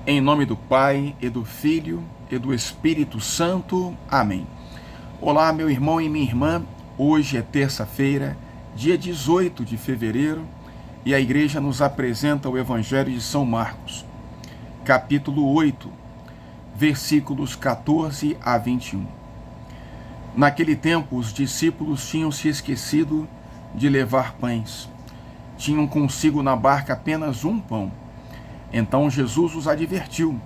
Em nome do Pai, e do Filho, e do Espírito Santo. Amém. Olá, meu irmão e minha irmã. Hoje é terça-feira, dia 18 de fevereiro, e a igreja nos apresenta o Evangelho de São Marcos, capítulo 8, versículos 14 a 21. Naquele tempo, os discípulos tinham se esquecido de levar pães. Tinham consigo na barca apenas um pão. Então Jesus os advertiu: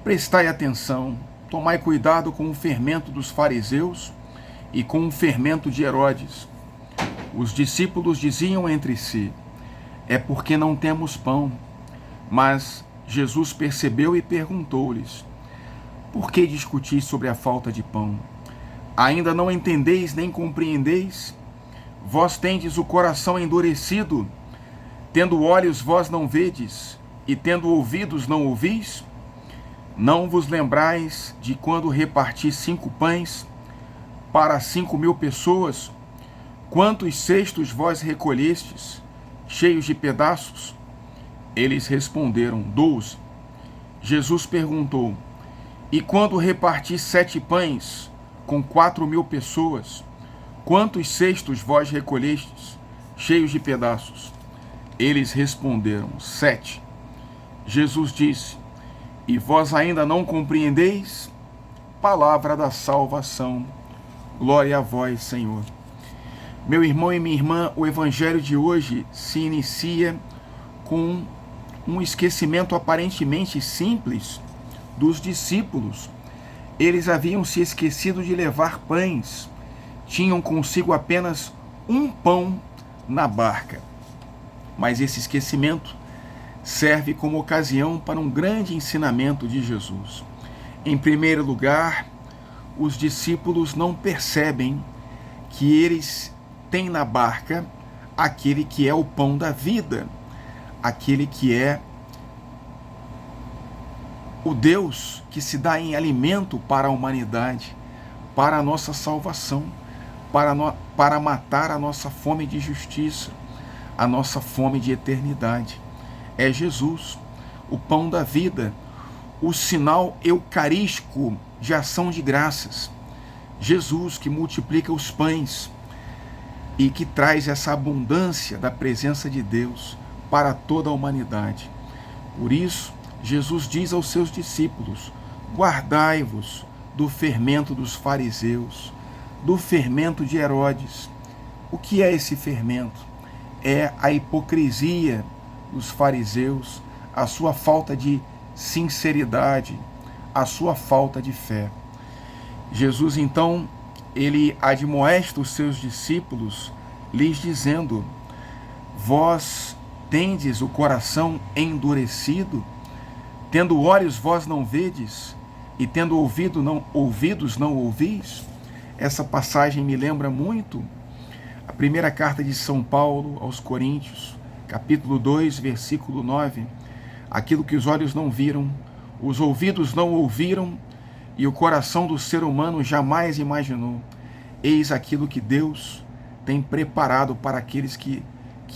prestai atenção, tomai cuidado com o fermento dos fariseus e com o fermento de Herodes. Os discípulos diziam entre si: é porque não temos pão. Mas Jesus percebeu e perguntou-lhes: por que discutis sobre a falta de pão? Ainda não entendeis nem compreendeis? Vós tendes o coração endurecido, tendo olhos vós não vedes, e tendo ouvidos não ouvis? Não vos lembrais de quando reparti 5 pães para 5.000 pessoas? Quantos cestos vós recolhestes, cheios de pedaços? Eles responderam: 12. Jesus perguntou: e quando reparti 7 pães com 4.000 pessoas, quantos cestos vós recolhestes, cheios de pedaços? Eles responderam: 7. Jesus disse: e vós ainda não compreendeis? Palavra da salvação. Glória a vós, Senhor. Meu irmão e minha irmã, o evangelho de hoje se inicia com um esquecimento aparentemente simples dos discípulos. Eles haviam se esquecido de levar pães. Tinham consigo apenas um pão na barca. Mas esse esquecimento serve como ocasião para um grande ensinamento de Jesus. Em primeiro lugar, os discípulos não percebem que eles têm na barca aquele que é o pão da vida, aquele que é o Deus que se dá em alimento para a humanidade, para a nossa salvação, para matar a nossa fome de justiça, a nossa fome de eternidade. É Jesus, o pão da vida, o sinal eucarístico de ação de graças. Jesus que multiplica os pães e que traz essa abundância da presença de Deus para toda a humanidade. Por isso, Jesus diz aos seus discípulos: guardai-vos do fermento dos fariseus, do fermento de Herodes. O que é esse fermento? É a hipocrisia dos fariseus, a sua falta de sinceridade, a sua falta de fé. Jesus, então, ele admoesta os seus discípulos, lhes dizendo: vós tendes o coração endurecido, tendo olhos vós não vedes, e tendo ouvidos não ouvis? Essa passagem me lembra muito a primeira carta de São Paulo aos Coríntios, capítulo 2, versículo 9, aquilo que os olhos não viram, os ouvidos não ouviram, e o coração do ser humano jamais imaginou, eis aquilo que Deus tem preparado para aqueles que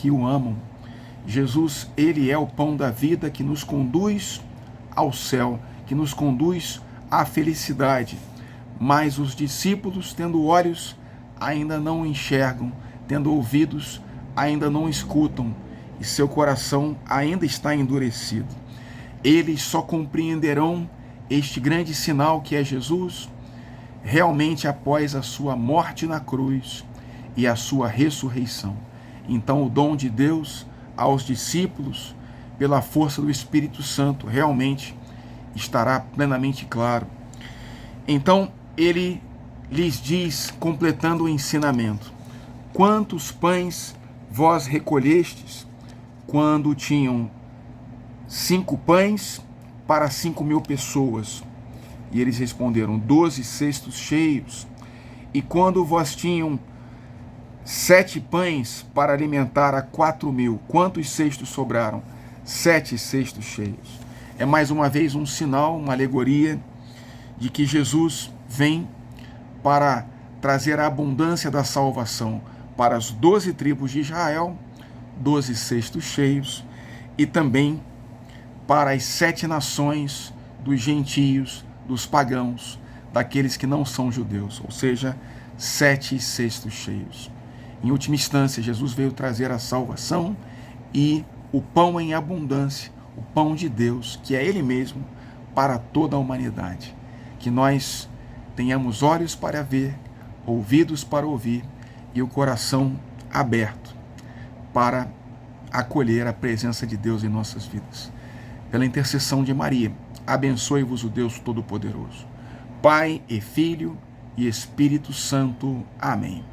o amam. Jesus, ele é o pão da vida que nos conduz ao céu, que nos conduz à felicidade, mas os discípulos, tendo olhos, ainda não enxergam, tendo ouvidos, ainda não escutam, e seu coração ainda está endurecido. Eles só compreenderão este grande sinal que é Jesus realmente após a sua morte na cruz e a sua ressurreição. Então o dom de Deus aos discípulos, pela força do Espírito Santo, realmente estará plenamente claro. Então ele lhes diz, completando o ensinamento: quantos pães vós recolhestes quando tinham 5 pães para 5.000 pessoas? E eles responderam: 12 cestos cheios. E quando vós tinham 7 pães para alimentar a 4.000, quantos cestos sobraram? 7 cestos cheios. É mais uma vez um sinal, uma alegoria de que Jesus vem para trazer a abundância da salvação para as 12 tribos de Israel, 12 cestos cheios, e também para as 7 nações dos gentios, dos pagãos, daqueles que não são judeus, ou seja, 7 cestos cheios. Em última instância, Jesus veio trazer a salvação e o pão em abundância, o pão de Deus, que é Ele mesmo, para toda a humanidade. Que nós tenhamos olhos para ver, ouvidos para ouvir e o coração aberto para acolher a presença de Deus em nossas vidas. Pela intercessão de Maria, abençoe-vos o Deus Todo-Poderoso, Pai e Filho e Espírito Santo. Amém.